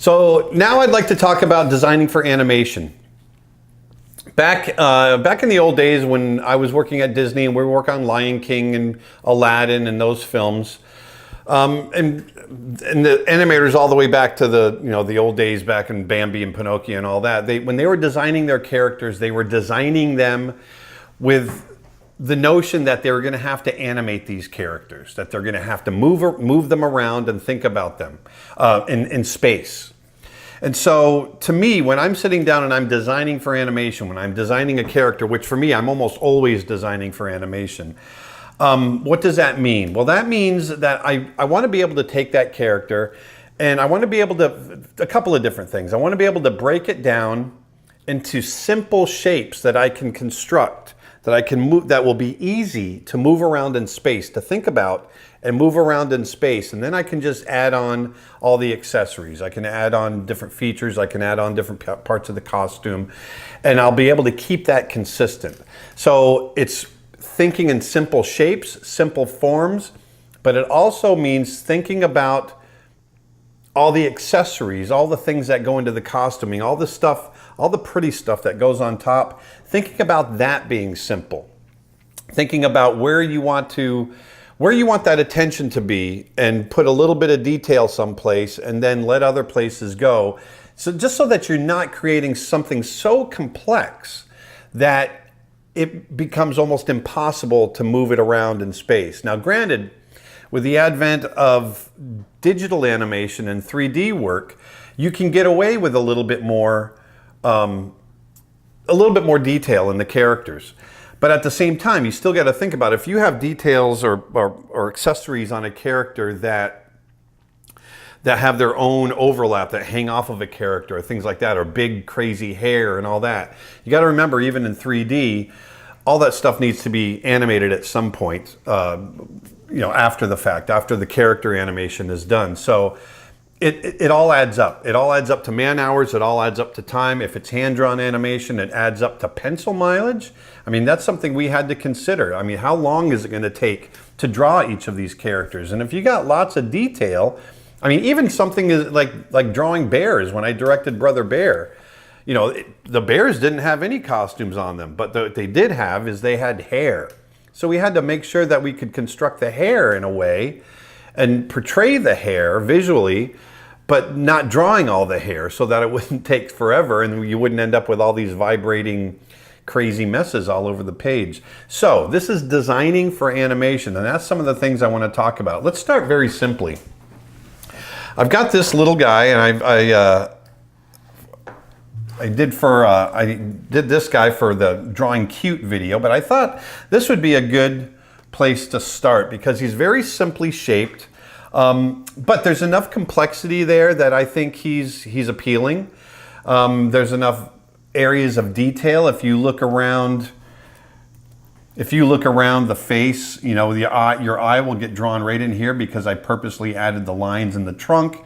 So now I'd like to talk about designing for animation. Back in the old days when I was working at Disney and we were working on Lion King and Aladdin and those films, and the animators all the way back to the old days back in Bambi and Pinocchio and all that, when they were designing their characters, they were designing them with the notion that they were going to have to animate these characters, that they're going to have to move them around and think about them in space. And so to me, when I'm sitting down and I'm designing for animation, when I'm designing a character, which for me, I'm almost always designing for animation, what does that mean? Well, that means that I want to be able to take that character and I want to be able to, a couple of different things. I want to be able to break it down into simple shapes that I can construct, that I can move, that will be easy to move around in space, to think about and move around in space. And then I can just add on all the accessories. I can add on different features. I can add on different parts of the costume, and I'll be able to keep that consistent. So it's thinking in simple shapes, simple forms, but it also means thinking about all the accessories, all the things that go into the costuming, all the stuff, all the pretty stuff that goes on top, thinking about that being simple. Thinking about where you want that attention to be and put a little bit of detail someplace and then let other places go. So just so that you're not creating something so complex that it becomes almost impossible to move it around in space. Now, granted, with the advent of digital animation and 3D work, you can get away with a little bit more detail in the characters. But at the same time, you still got to think about if you have details or accessories on a character that have their own overlap, that hang off of a character or things like that, or big crazy hair and all that. You got to remember, even in 3D, all that stuff needs to be animated at some point, after the fact, after the character animation is done. So it all adds up. It all adds up to man hours. It all adds up to time. If it's hand-drawn animation, it adds up to pencil mileage. I mean, that's something we had to consider. I mean, how long is it going to take to draw each of these characters? And if you got lots of detail, I mean, even something is like drawing bears. When I directed Brother Bear, the bears didn't have any costumes on them, but what they did have is they had hair. So we had to make sure that we could construct the hair in a way and portray the hair visually, but not drawing all the hair so that it wouldn't take forever and you wouldn't end up with all these vibrating crazy messes all over the page. So this is designing for animation, and that's some of the things I want to talk about. Let's start very simply. I've got this little guy, and I did this guy for the Drawing Cute video, but I thought this would be a good place to start because he's very simply shaped, but there's enough complexity there that I think he's appealing. There's enough areas of detail. If you look around the face, your eye will get drawn right in here because I purposely added the lines in the trunk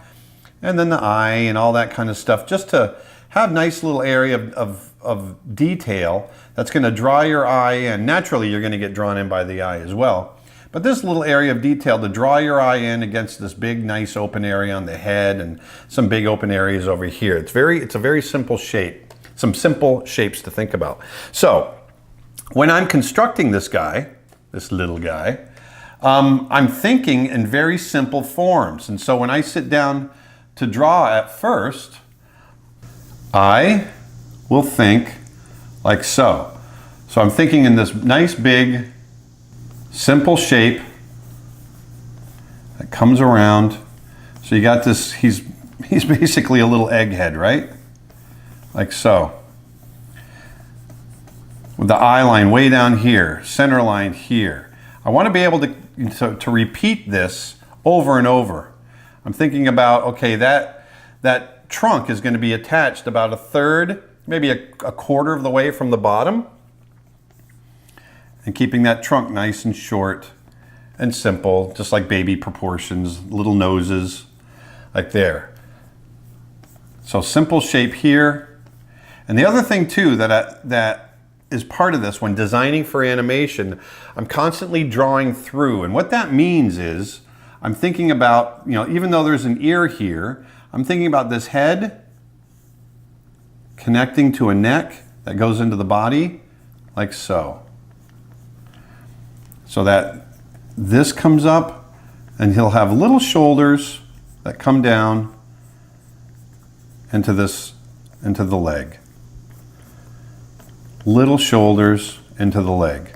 and then the eye and all that kind of stuff just to have nice little area of detail that's going to draw your eye in. Naturally, you're going to get drawn in by the eye as well. But this little area of detail to draw your eye in against this big, nice open area on the head and some big open areas over here. It's a very simple shape. Some simple shapes to think about. So when I'm constructing this little guy, I'm thinking in very simple forms. And so when I sit down to draw at first, I will think like so. So I'm thinking in this nice big simple shape that comes around. So you got this, he's basically a little egghead, right? Like so. With the eye line way down here, center line here. I want to be able to repeat this over and over. I'm thinking about, okay, that trunk is going to be attached about a third, maybe a quarter of the way from the bottom. And keeping that trunk nice and short and simple, just like baby proportions, little noses, like there. So simple shape here. And the other thing too that is part of this when designing for animation, I'm constantly drawing through. And what that means is I'm thinking about, even though there's an ear here, I'm thinking about this head connecting to a neck that goes into the body, like so. So that this comes up, and he'll have little shoulders that come down into the leg. Little shoulders into the leg.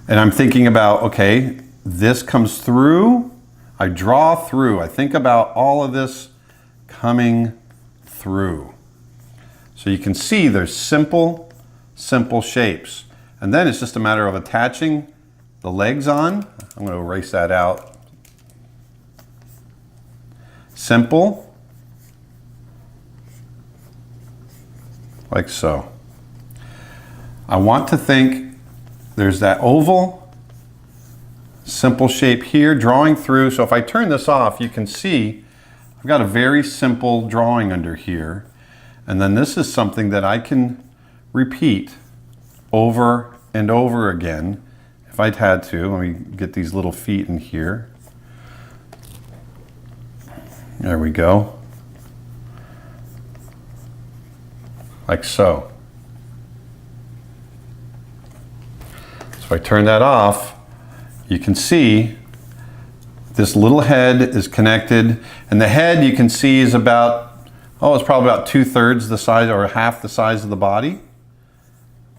And I'm thinking about, okay, this comes through, I draw through, I think about all of this coming through. So you can see there's simple shapes. And then it's just a matter of attaching the legs on. I'm going to erase that out. Simple. Like so. I want to think there's that oval, simple shape here, drawing through. So if I turn this off, you can see I've got a very simple drawing under here. And then this is something that I can repeat over and over again if I'd had to. Let me get these little feet in here. There we go. Like so. So if I turn that off, you can see this little head is connected, and the head you can see is about, it's probably about 2/3 the size or half the size of the body.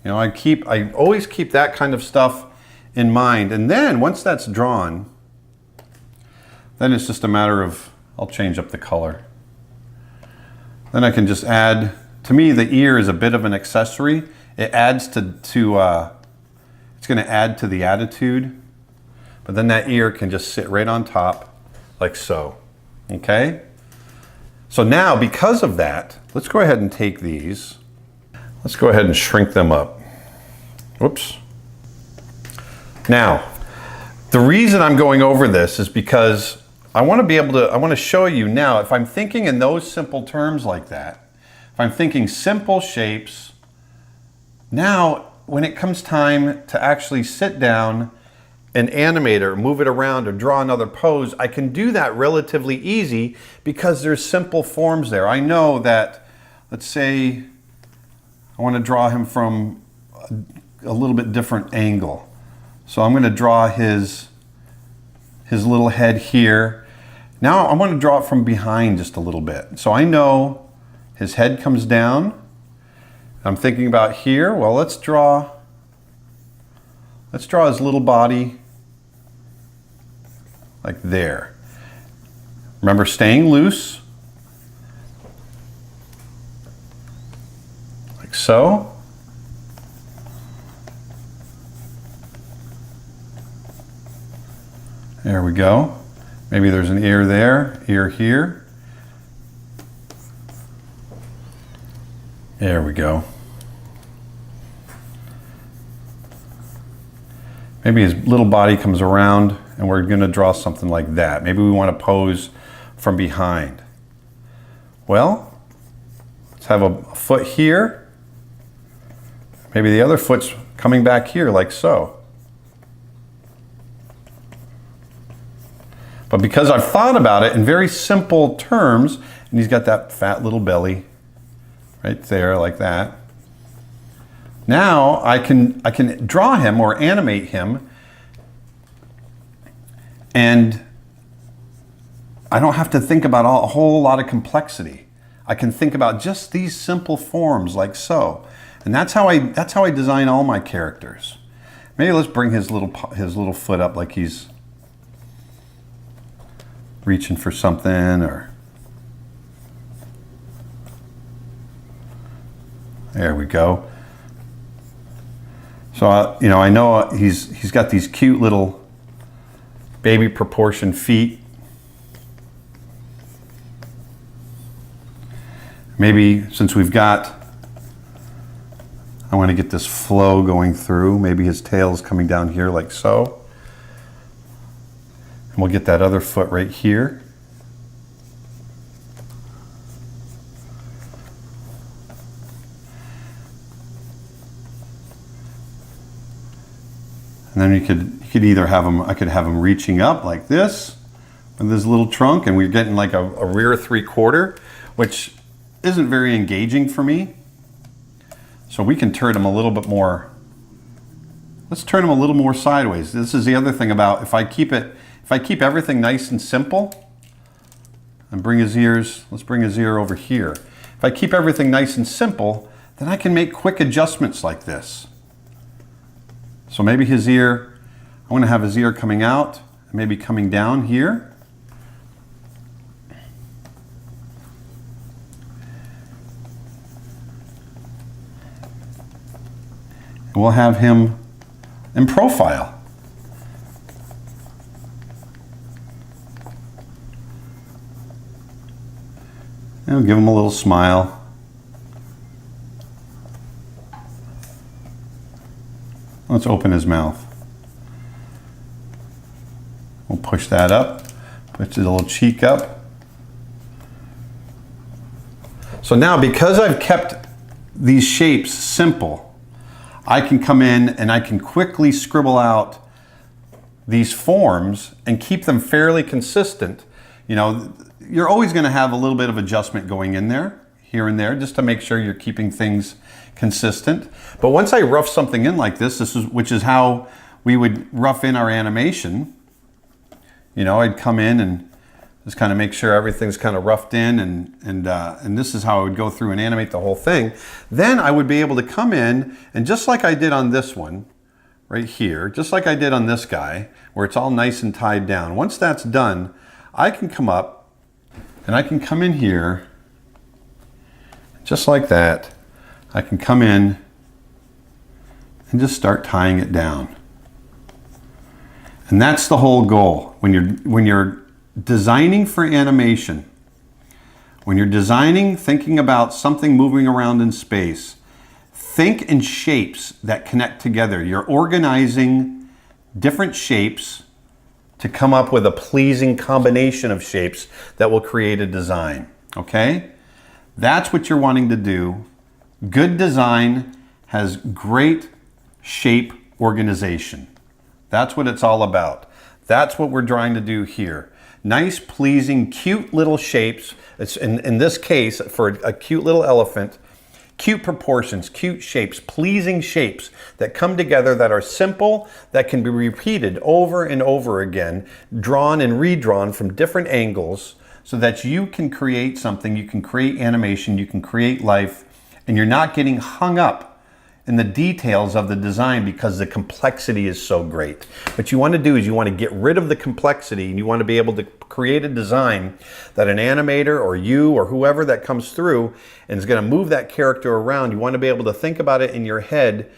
You know, I always keep that kind of stuff in mind. And then once that's drawn, then it's just a matter of, I'll change up the color. Then I can just add, to me the ear is a bit of an accessory. It adds it's going to add to the attitude. But then that ear can just sit right on top like so. Okay? So now, because of that, let's go ahead and take these. Let's go ahead and shrink them up. Whoops. Now, the reason I'm going over this is because I want to show you now, if I'm thinking in those simple terms like that, if I'm thinking simple shapes, now when it comes time to actually sit down and animate or move it around or draw another pose, I can do that relatively easy because there's simple forms there. I know that, let's say, I want to draw him from a little bit different angle. So I'm going to draw his little head here. Now I want to draw it from behind just a little bit. So I know his head comes down. I'm thinking about here, well, let's draw his little body like there. Remember, staying loose, like so. There we go. Maybe there's an ear there, ear here. There we go. Maybe his little body comes around and we're going to draw something like that. Maybe we want to pose from behind. Well, let's have a foot here. Maybe the other foot's coming back here like so. But because I've thought about it in very simple terms, and he's got that fat little belly right there like that. Now I can draw him or animate him, and I don't have to think about a whole lot of complexity. I can think about just these simple forms like so. And that's how I design all my characters. Maybe let's bring his little foot up like he's reaching for something, or there we go. So I know he's got these cute little baby proportion feet. Maybe since I want to get this flow going through, maybe his tail is coming down here like so. And we'll get that other foot right here. And then you could either have him, I could have him reaching up like this, with his little trunk, and we're getting like a rear 3/4, which isn't very engaging for me. So we can turn him a little bit more. Let's turn him a little more sideways. This is the other thing about if I keep everything nice and simple, and bring his ears, let's bring his ear over here. If I keep everything nice and simple, then I can make quick adjustments like this. So maybe his ear, I want to have his ear coming out, maybe coming down here. And we'll have him in profile. And we'll give him a little smile. Let's open his mouth. We'll push that up, push the little cheek up. So now, because I've kept these shapes simple, I can come in and I can quickly scribble out these forms and keep them fairly consistent. You know, you're always going to have a little bit of adjustment going in there, here and there, just to make sure you're keeping things consistent. But once I rough something in like this, which is how we would rough in our animation. You know, I'd come in and just kind of make sure everything's kind of roughed in, and this is how I would go through and animate the whole thing. Then I would be able to come in, and just like I did on this one, right here, just like I did on this guy, where it's all nice and tied down. Once that's done, I can come up, and I can come in here, just like that. I can come in and just start tying it down. And that's the whole goal. When you're designing for animation, when you're designing, thinking about something moving around in space, think in shapes that connect together. You're organizing different shapes to come up with a pleasing combination of shapes that will create a design, okay? That's what you're wanting to do. Good design has great shape organization. That's what it's all about. That's what we're trying to do here. Nice, pleasing, cute little shapes. It's in this case, for a cute little elephant, cute proportions, cute shapes, pleasing shapes that come together, that are simple, that can be repeated over and over again, drawn and redrawn from different angles, so that you can create something, you can create animation, you can create life, and you're not getting hung up in the details of the design because the complexity is so great. What you want to do is you want to get rid of the complexity, and you want to be able to create a design that an animator or you or whoever that comes through and is going to move that character around. You want to be able to think about it in your head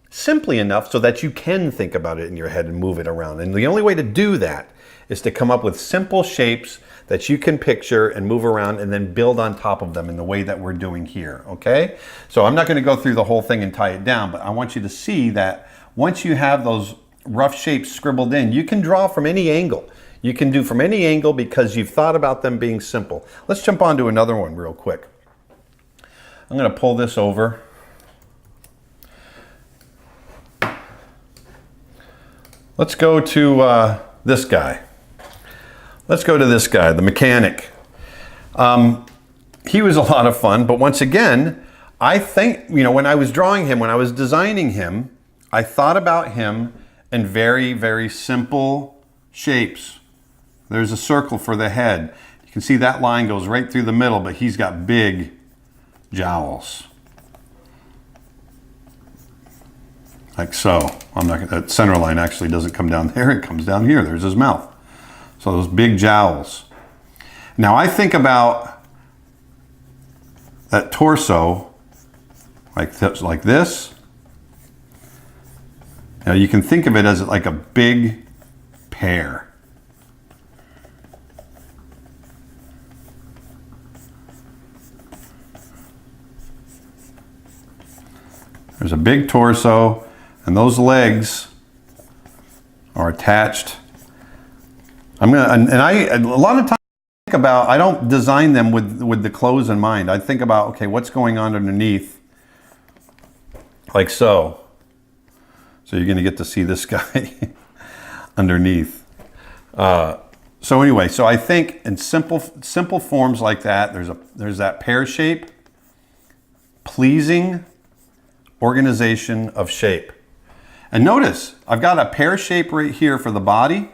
simply enough so that you can think about it in your head and move it around. And the only way to do that is to come up with simple shapes that you can picture and move around and then build on top of them in the way that we're doing here, okay? So I'm not going to go through the whole thing and tie it down, but I want you to see that once you have those rough shapes scribbled in, you can draw from any angle. You can do from any angle because you've thought about them being simple. Let's jump on to another one real quick. I'm going to pull this over. Let's go to this guy. Let's go to this guy, the mechanic. He was a lot of fun, but once again, I think, you know, when I was drawing him, when I was designing him, I thought about him in very, very simple shapes. There's a circle for the head. You can see that line goes right through the middle, but he's got big jowls. Like so. That center line actually doesn't come down there, it comes down here. There's his mouth. So those big jowls. Now I think about that torso like this. Now you can think of it as like a big pear. There's a big torso, and those legs are attached. A lot of times I think about, I don't design them with the clothes in mind. I think about, okay, what's going on underneath, like so. So you're going to get to see this guy underneath. So anyway, so I think in simple forms like that, there's that pear shape, pleasing organization of shape. And notice, I've got a pear shape right here for the body,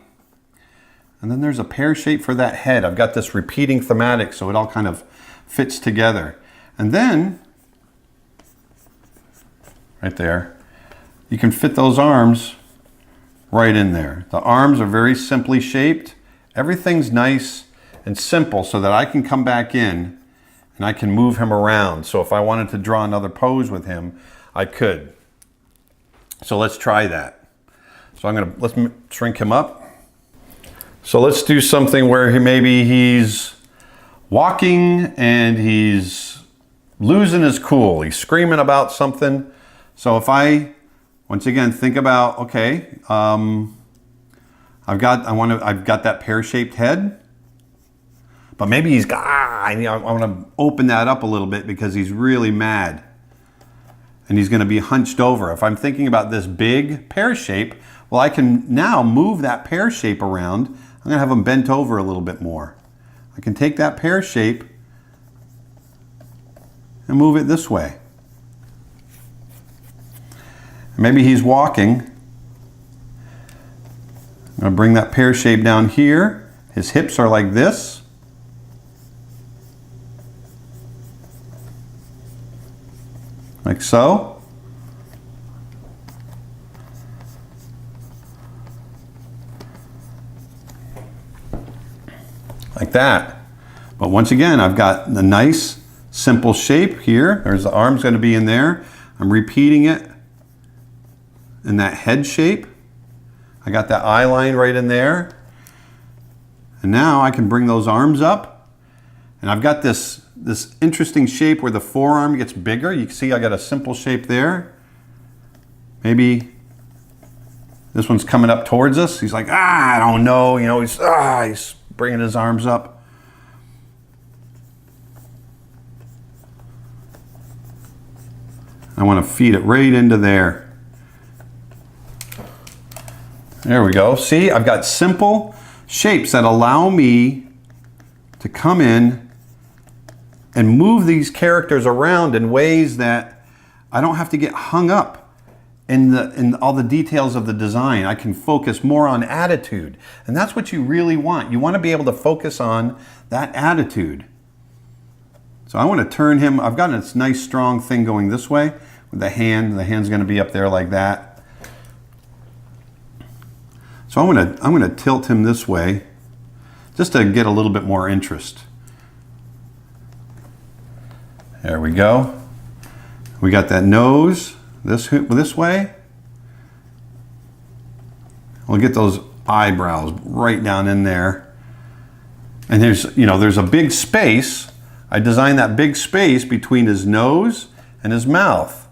and then there's a pear shape for that head. I've got this repeating thematic, so it all kind of fits together. And then, right there, you can fit those arms right in there. The arms are very simply shaped. Everything's nice and simple so that I can come back in and I can move him around. So if I wanted to draw another pose with him, I could. So let's try that. So let's shrink him up. So let's do something where maybe he's walking and he's losing his cool. He's screaming about something. So if I, once again, think about, okay, I've got that pear-shaped head, but maybe he's got, I want to open that up a little bit because he's really mad and he's going to be hunched over. If I'm thinking about this big pear shape, well, I can now move that pear shape around. I'm going to have him bent over a little bit more. I can take that pear shape and move it this way. Maybe he's walking. I'm going to bring that pear shape down here. His hips are like this. Like so. Like that. But once again, I've got the nice, simple shape here. There's the arms going to be in there. I'm repeating it in that head shape. I got that eye line right in there. And now I can bring those arms up. And I've got this interesting shape where the forearm gets bigger. You can see I got a simple shape there. Maybe this one's coming up towards us. He's like, I don't know. You know, he's bringing his arms up. I want to feed it right into there. There we go. See, I've got simple shapes that allow me to come in and move these characters around in ways that I don't have to get hung up in all the details of the design. I can focus more on attitude. And that's what you really want. You want to be able to focus on that attitude. So I want to turn him. I've got this nice strong thing going this way with the hand. The hand's going to be up there like that. So I'm going to tilt him this way just to get a little bit more interest. There we go. We got that nose this way. We'll get those eyebrows right down in there. And there's a big space. I designed that big space between his nose and his mouth.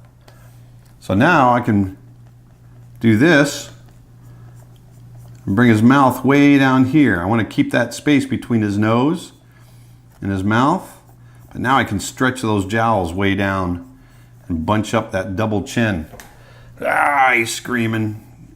So now I can do this and bring his mouth way down here. I want to keep that space between his nose and his mouth. But now I can stretch those jowls way down and bunch up that double chin. He's screaming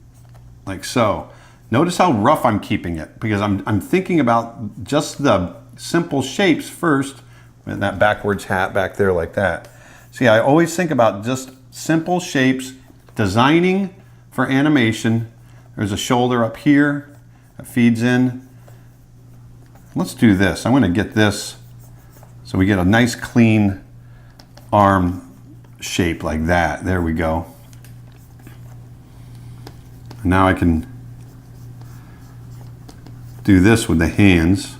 like so. Notice how rough I'm keeping it because I'm thinking about just the simple shapes first. And that backwards hat back there like that. See, I always think about just simple shapes, designing for animation. There's a shoulder up here that feeds in. Let's do this. I'm going to get this so we get a nice clean arm shape like that. There we go. And now I can do this with the hands.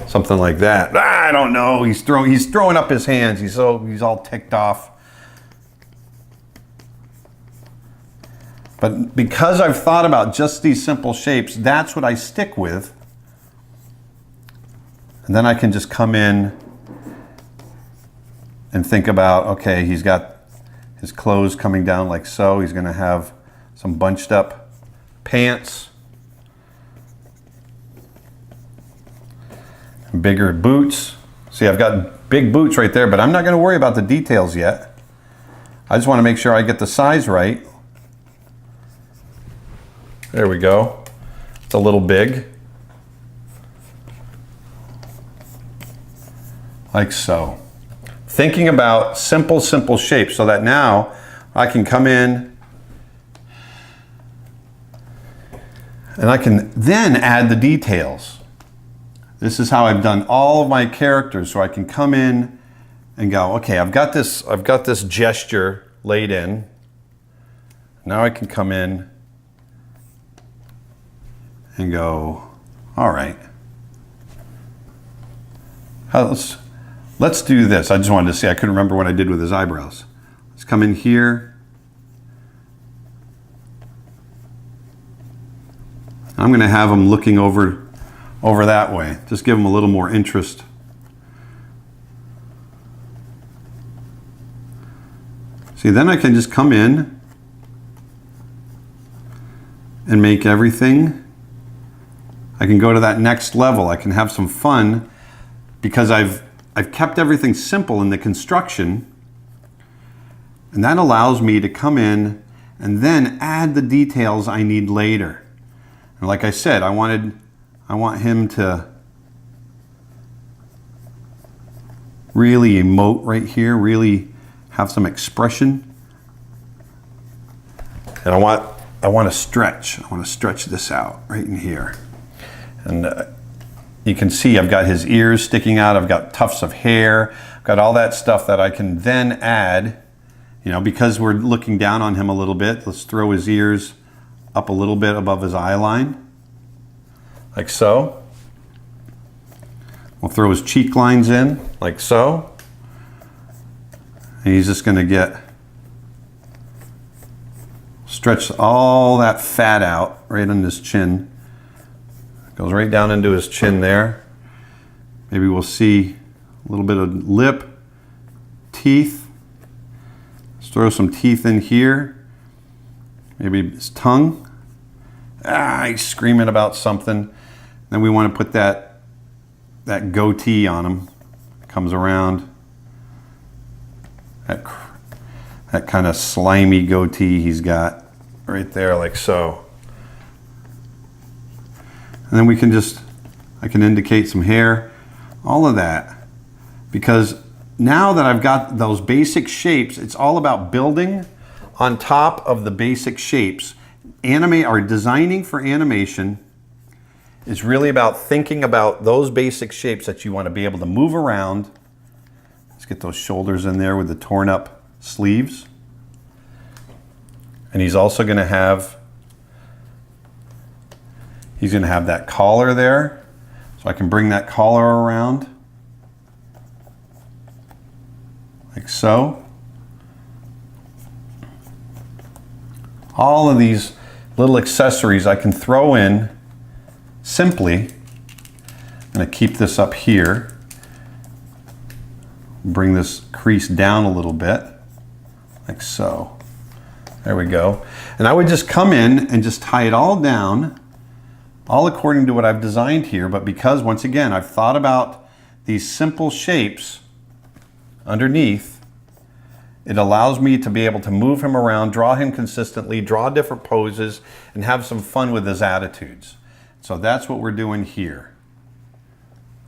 Something like that. I don't know. He's throwing up his hands. He's all ticked off. But because I've thought about just these simple shapes, that's what I stick with. And then I can just come in and think about, okay, he's got his clothes coming down like so. He's going to have some bunched up pants. Bigger boots. See, I've got big boots right there, but I'm not going to worry about the details yet. I just want to make sure I get the size right. There we go. It's a little big. Like so. Thinking about simple shapes so that now I can come in and I can then add the details. This is how I've done all of my characters, so I can come in and go, okay, I've got this gesture laid in. Now I can come in and go, all right. Let's do this. I just wanted to see, I couldn't remember what I did with his eyebrows. Let's come in here. I'm going to have him looking over that way. Just give him a little more interest. See, then I can just come in and make everything. I can go to that next level. I can have some fun because I've kept everything simple in the construction, and that allows me to come in and then add the details I need later. And like I said, I want him to really emote right here, really have some expression. And I want to stretch. I want to stretch this out right in here. And you can see I've got his ears sticking out. I've got tufts of hair. I've got all that stuff that I can then add, because we're looking down on him a little bit. Let's throw his ears up a little bit above his eye line, like so. We'll throw his cheek lines in, like so. And he's just going to stretch all that fat out right on his chin. Goes right down into his chin there. Maybe we'll see a little bit of lip, teeth. Let's throw some teeth in here. Maybe his tongue. He's screaming about something. Then we want to put that goatee on him. Comes around. That kind of slimy goatee he's got right there, like so. And then I can indicate some hair, all of that. Because now that I've got those basic shapes, it's all about building on top of the basic shapes. Designing for animation is really about thinking about those basic shapes that you want to be able to move around. Let's get those shoulders in there with the torn up sleeves. And he's also going to have that collar there. So I can bring that collar around like so. All of these little accessories I can throw in simply. I'm going to keep this up here. Bring this crease down a little bit, like so. There we go. And I would just come in and just tie it all down, all according to what I've designed here. But because, once again, I've thought about these simple shapes underneath, it allows me to be able to move him around, draw him consistently, draw different poses, and have some fun with his attitudes. So that's what we're doing here.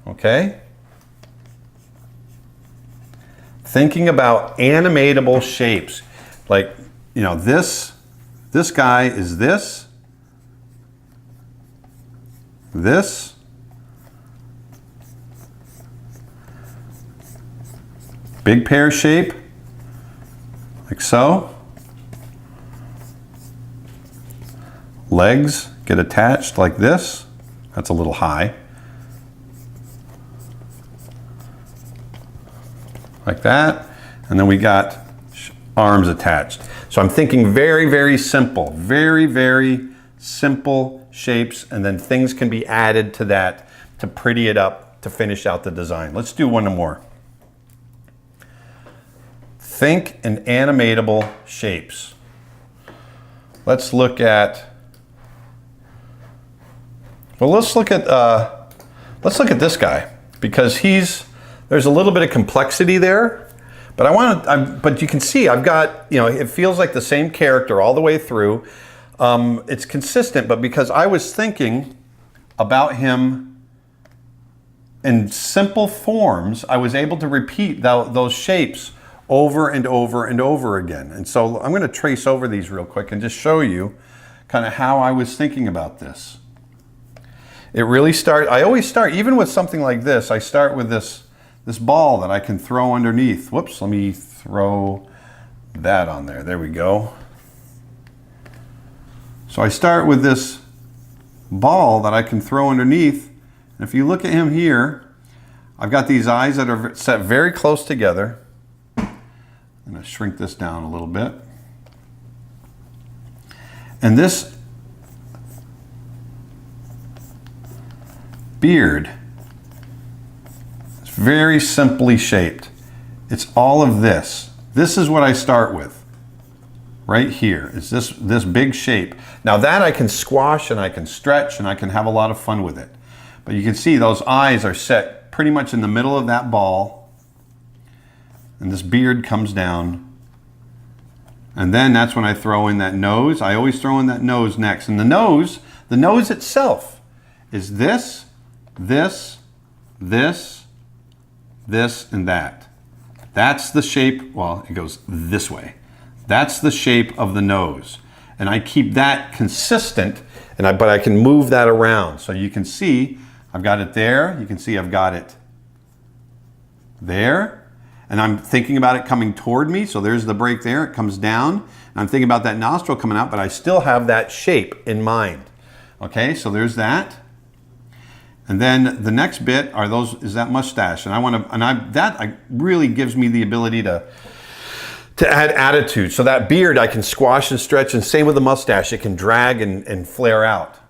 Okay? Thinking about animatable shapes. Like, this guy is this, big pear shape, like so. Legs get attached like this. That's a little high. Like that. And then we got arms attached. So I'm thinking very, very simple, very, very simple shapes, and then things can be added to that to pretty it up, to finish out the design. Let's do one more. Think in animatable shapes. Let's look at this guy, because there's a little bit of complexity there. But but you can see I've got, it feels like the same character all the way through. It's consistent, but because I was thinking about him in simple forms, I was able to repeat those shapes over and over and over again. And so I'm going to trace over these real quick and just show you kind of how I was thinking about this. It really I always start, even with something like this, I start with this ball that I can throw underneath. Whoops, let me throw that on there. There we go. So I start with this ball that I can throw underneath. And if you look at him here, I've got these eyes that are set very close together. I'm going to shrink this down a little bit. And this beard is very simply shaped. It's all of this. This is what I start with. Right here is this big shape. Now that I can squash and I can stretch and I can have a lot of fun with it. But you can see those eyes are set pretty much in the middle of that ball. And this beard comes down. And then that's when I throw in that nose. I always throw in that nose next. And the nose itself is this, this, this, this, and that. That's the shape, well, it goes this way. That's the shape of the nose. And I keep that consistent, but I can move that around. So you can see I've got it there. You can see I've got it there. And I'm thinking about it coming toward me. So there's the break there. It comes down. And I'm thinking about that nostril coming out, but I still have that shape in mind. Okay, so there's that. And then the next bit is that mustache. And that really gives me the ability to add attitude. So that beard I can squash and stretch, and same with the mustache. It can drag and flare out.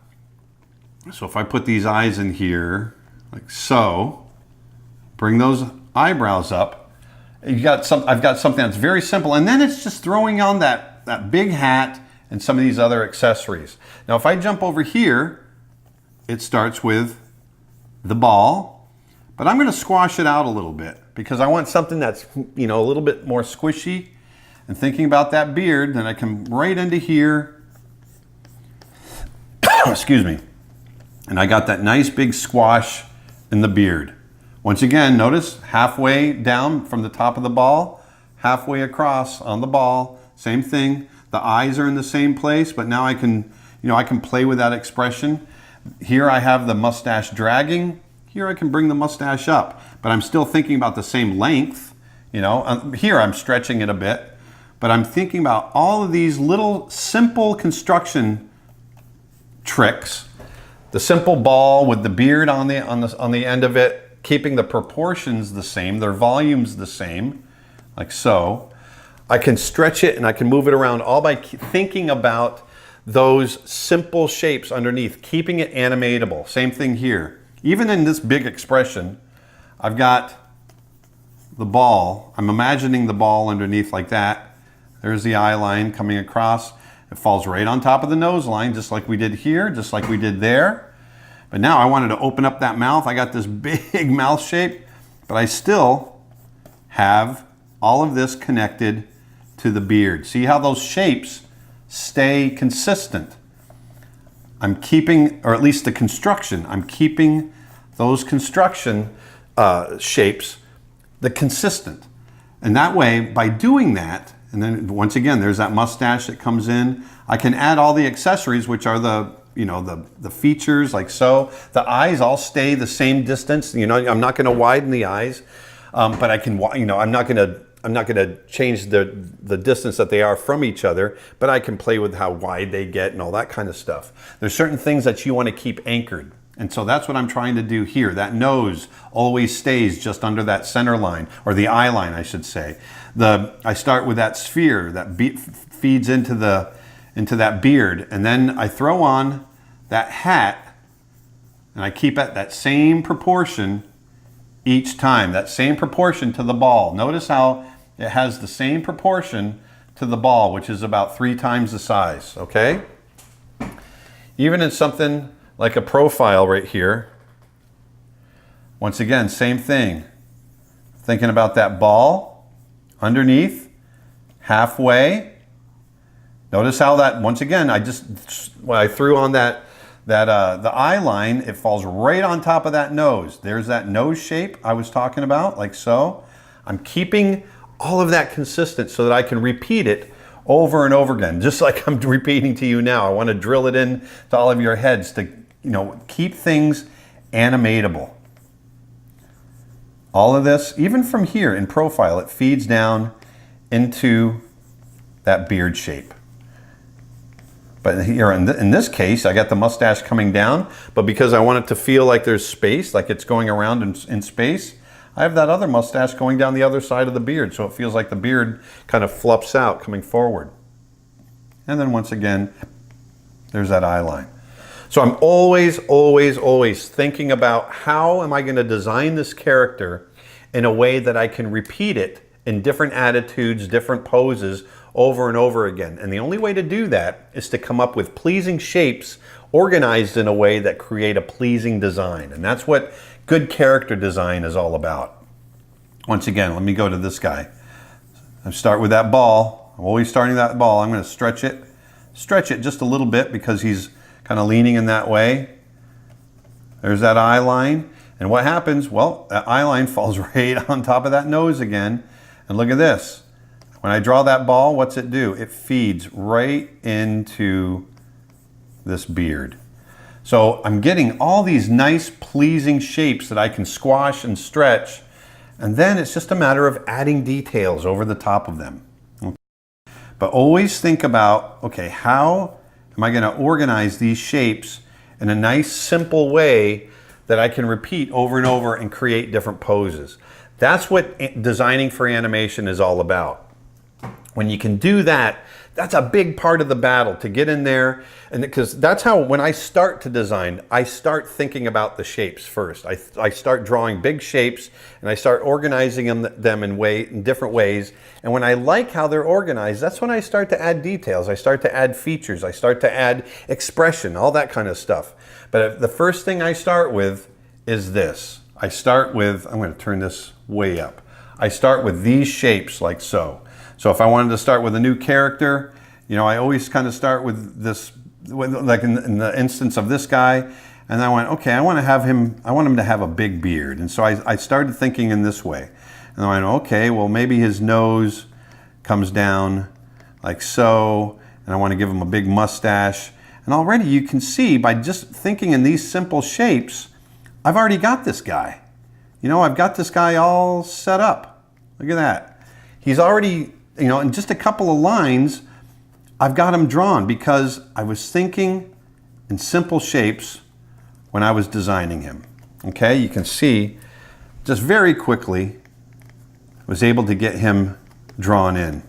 So if I put these eyes in here, like so, bring those eyebrows up, I've got something that's very simple. And then it's just throwing on that big hat and some of these other accessories. Now if I jump over here, it starts with the ball, but I'm going to squash it out a little bit because I want something that's, a little bit more squishy. And thinking about that beard, then I come right into here. Excuse me. And I got that nice big squash in the beard. Once again, notice halfway down from the top of the ball, halfway across on the ball, same thing. The eyes are in the same place, but now I can play with that expression. Here I have the mustache dragging. Here I can bring the mustache up, but I'm still thinking about the same length. Here I'm stretching it a bit. But I'm thinking about all of these little simple construction tricks. The simple ball with the beard on the end of it, keeping the proportions the same, their volumes the same, like so. I can stretch it and I can move it around all by thinking about those simple shapes underneath, keeping it animatable. Same thing here. Even in this big expression, I've got the ball. I'm imagining the ball underneath like that. There's the eye line coming across. It falls right on top of the nose line, just like we did here, just like we did there. But now I wanted to open up that mouth. I got this big mouth shape, but I still have all of this connected to the beard. See how those shapes stay consistent? I'm keeping, or at least the construction, I'm keeping those construction shapes the consistent. And that way, by doing that, and then once again, there's that mustache that comes in. I can add all the accessories, which are the features like so. The eyes all stay the same distance. I'm not going to widen the eyes, but I can. I'm not going to change the distance that they are from each other. But I can play with how wide they get and all that kind of stuff. There's certain things that you want to keep anchored. And so that's what I'm trying to do here. That nose always stays just under that center line, or the eye line, I should say. I start with that sphere that feeds into that beard, and then I throw on that hat, and I keep at that same proportion each time, that same proportion to the ball. Notice how it has the same proportion to the ball, which is about 3 times the size, okay? Even in something like a profile right here, once again, same thing. Thinking about that ball underneath, halfway. Notice how that, once again, when I threw on the eye line, it falls right on top of that nose. There's that nose shape I was talking about, like so. I'm keeping all of that consistent so that I can repeat it over and over again, just like I'm repeating to you now. I want to drill it in to all of your heads to, keep things animatable. All of this, even from here in profile, it feeds down into that beard shape. But here in this case, I got the mustache coming down, but because I want it to feel like there's space, like it's going around in space, I have that other mustache going down the other side of the beard, so it feels like the beard kind of fluffs out coming forward. And then once again, there's that eye line. So I'm always, always, always thinking about how am I going to design this character in a way that I can repeat it in different attitudes, different poses over and over again. And the only way to do that is to come up with pleasing shapes organized in a way that create a pleasing design. And that's what good character design is all about. Once again, let me go to this guy. I start with that ball. I'm always starting that ball. I'm going to stretch it just a little bit because he's kind of leaning in that way. There's that eye line. And what happens? Well, that eye line falls right on top of that nose again. And look at this. When I draw that ball, what's it do? It feeds right into this beard. So I'm getting all these nice, pleasing shapes that I can squash and stretch. And then it's just a matter of adding details over the top of them. Okay. But always think about, okay, how am I going to organize these shapes in a nice, simple way that I can repeat over and over and create different poses? That's what designing for animation is all about. When you can do that, that's a big part of the battle, to get in there. And because that's how, when I start to design, I start thinking about the shapes first. I start drawing big shapes and I start organizing them in different ways. And when I like how they're organized, that's when I start to add details. I start to add features. I start to add expression, all that kind of stuff. But the first thing I start with is this. I start with, I'm going to turn this way up. I start with these shapes like so. So if I wanted to start with a new character, I always kind of start with this, like in the instance of this guy, and I went, okay, I want him to have a big beard. And so I started thinking in this way. And I went, okay, well maybe his nose comes down like so, and I want to give him a big mustache. And already you can see by just thinking in these simple shapes, I've already got this guy. I've got this guy all set up. Look at that. He's already, in just a couple of lines, I've got him drawn because I was thinking in simple shapes when I was designing him. Okay, you can see just very quickly, I was able to get him drawn in.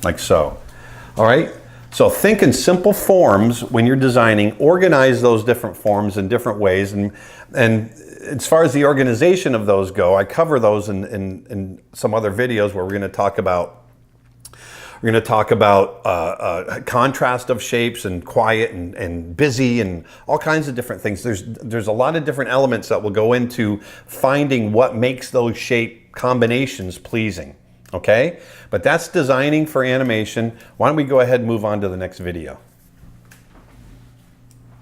Like so. All right, so think in simple forms when you're designing, organize those different forms in different ways. And as far as the organization of those go, I cover those in some other videos where we're going to talk about contrast of shapes and quiet and busy and all kinds of different things. There's a lot of different elements that will go into finding what makes those shape combinations pleasing. Okay, but that's designing for animation. Why don't we go ahead and move on to the next video?